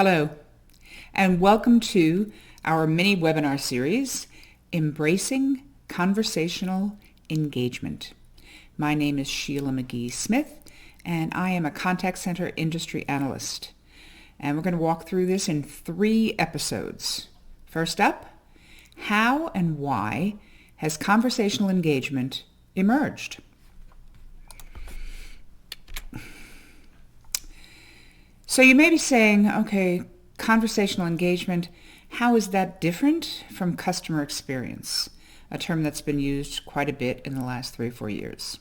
Hello, and welcome to our mini webinar series, Embracing Conversational Engagement. My name is Sheila McGee-Smith, and I am a contact center industry analyst. And we're going to walk through this in 3 episodes. First up, how and why has conversational engagement emerged? So you may be saying, okay, conversational engagement, how is that different from customer experience? A term that's been used quite a bit in the last 3 or 4 years.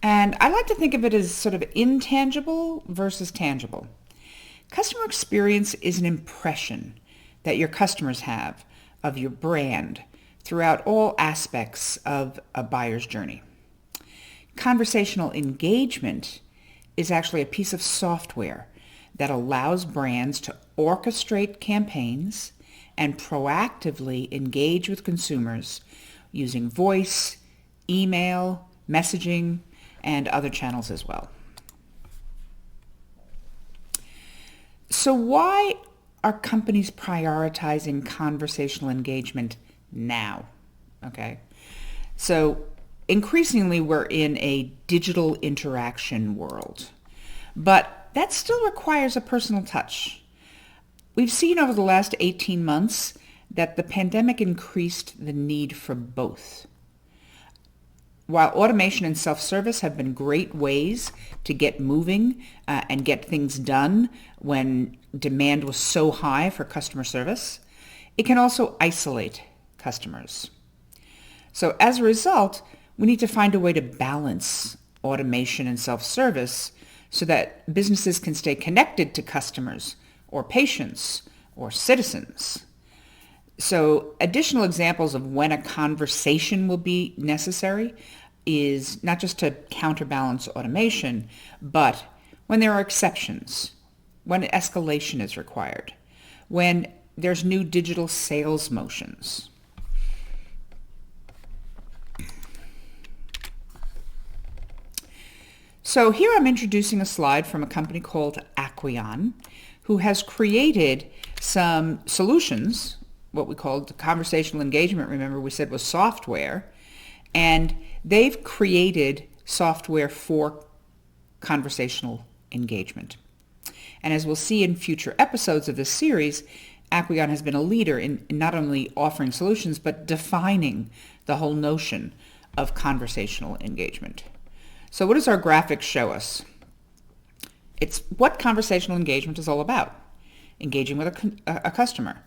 And I like to think of it as sort of intangible versus tangible. Customer experience is an impression that your customers have of your brand throughout all aspects of a buyer's journey. Conversational engagement is actually a piece of software that allows brands to orchestrate campaigns and proactively engage with consumers using voice, email, messaging, and other channels as well. So why are companies prioritizing conversational engagement now? Okay. So increasingly we're in a digital interaction world, but that still requires a personal touch. We've seen over the last 18 months that the pandemic increased the need for both. While automation and self-service have been great ways to get moving and get things done when demand was so high for customer service, it can also isolate customers. So as a result, we need to find a way to balance automation and self-service so that businesses can stay connected to customers or patients or citizens. So additional examples of when a conversation will be necessary is not just to counterbalance automation, but when there are exceptions, when escalation is required, when there's new digital sales motions. So here I'm introducing a slide from a company called Aquion, who has created some solutions, what we called conversational engagement. Remember, we said was software, and they've created software for conversational engagement. And as we'll see in future episodes of this series, Aquion has been a leader in not only offering solutions, but defining the whole notion of conversational engagement. So what does our graphics show us? It's what conversational engagement is all about. Engaging with a customer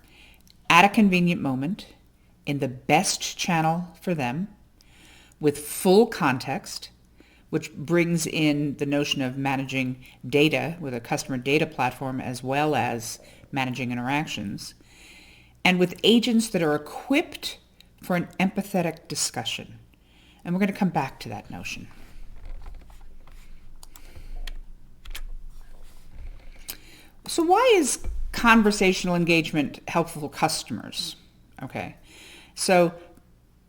at a convenient moment, in the best channel for them, with full context, which brings in the notion of managing data with a customer data platform as well as managing interactions, and with agents that are equipped for an empathetic discussion. And we're going to come back to that notion. So why is conversational engagement helpful for customers? Okay, so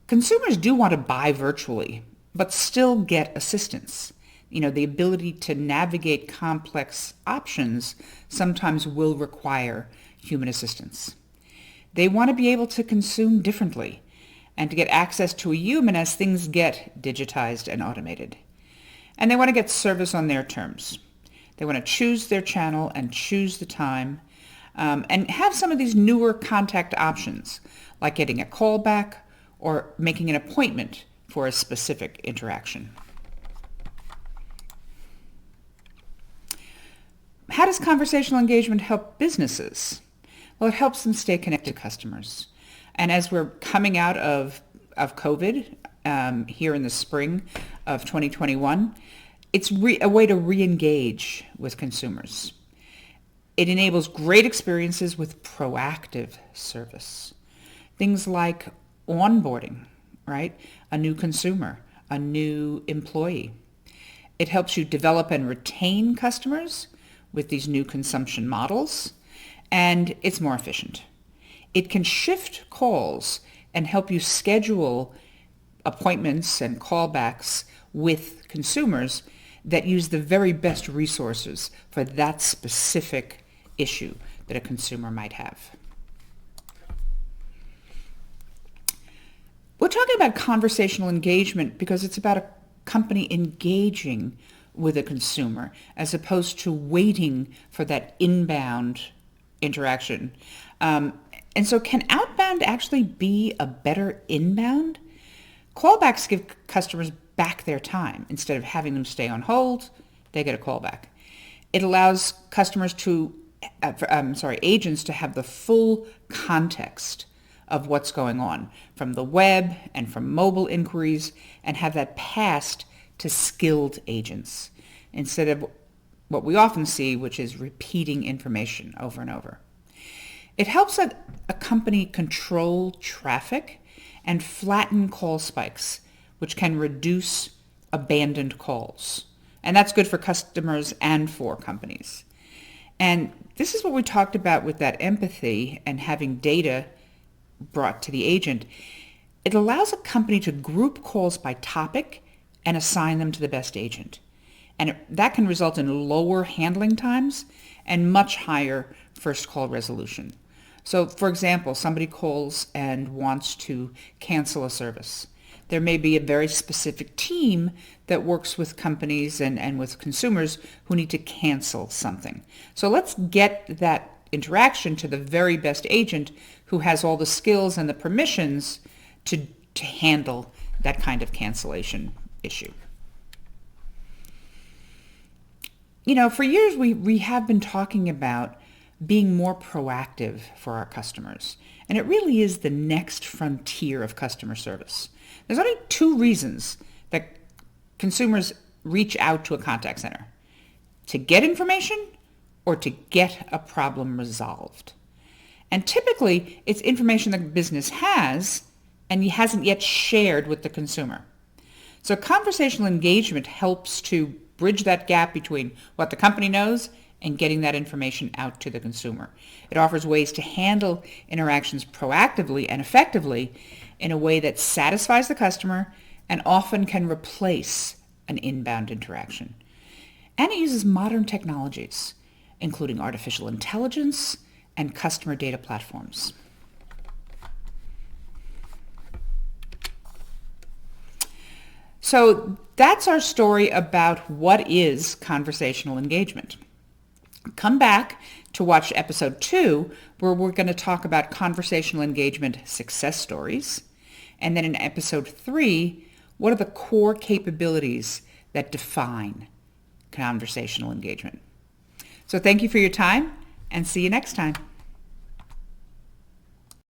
consumers do want to buy virtually, but still get assistance. You know, the ability to navigate complex options sometimes will require human assistance. They want to be able to consume differently and to get access to a human as things get digitized and automated. And they want to get service on their terms. They want to choose their channel and choose the time and have some of these newer contact options, like getting a call back or making an appointment for a specific interaction. How does conversational engagement help businesses? Well, it helps them stay connected to customers. And as we're coming out of COVID here in the spring of 2021, it's a way to re-engage with consumers. It enables great experiences with proactive service. Things like onboarding, right? A new consumer, a new employee. It helps you develop and retain customers with these new consumption models, and it's more efficient. It can shift calls and help you schedule appointments and callbacks with consumers that use the very best resources for that specific issue, that a consumer might have. We're talking about conversational engagement because it's about a company engaging with a consumer as opposed to waiting for that inbound interaction. And so can outbound actually be a better inbound? Callbacks give customers back their time. Instead of having them stay on hold, they get a callback. It allows agents to have the full context of what's going on from the web and from mobile inquiries and have that passed to skilled agents instead of what we often see, which is repeating information over and over. It helps a company control traffic and flatten call spikes, which can reduce abandoned calls. And that's good for customers and for companies. And this is what we talked about with that empathy and having data brought to the agent. It allows a company to group calls by topic and assign them to the best agent. And that can result in lower handling times and much higher first call resolution. So, for example, somebody calls and wants to cancel a service. There may be a very specific team that works with companies and with consumers who need to cancel something. So let's get that interaction to the very best agent who has all the skills and the permissions to handle that kind of cancellation issue. You know, for years we have been talking about being more proactive for our customers. And it really is the next frontier of customer service. There's only two reasons that consumers reach out to a contact center: to get information or to get a problem resolved. And typically, it's information the business has and hasn't yet shared with the consumer. So conversational engagement helps to bridge that gap between what the company knows and getting that information out to the consumer. It offers ways to handle interactions proactively and effectively in a way that satisfies the customer and often can replace an inbound interaction. And it uses modern technologies, including artificial intelligence and customer data platforms. So that's our story about what is conversational engagement. Come back to watch episode 2, where we're going to talk about conversational engagement success stories. And then in episode 3, what are the core capabilities that define conversational engagement? So thank you for your time and see you next time.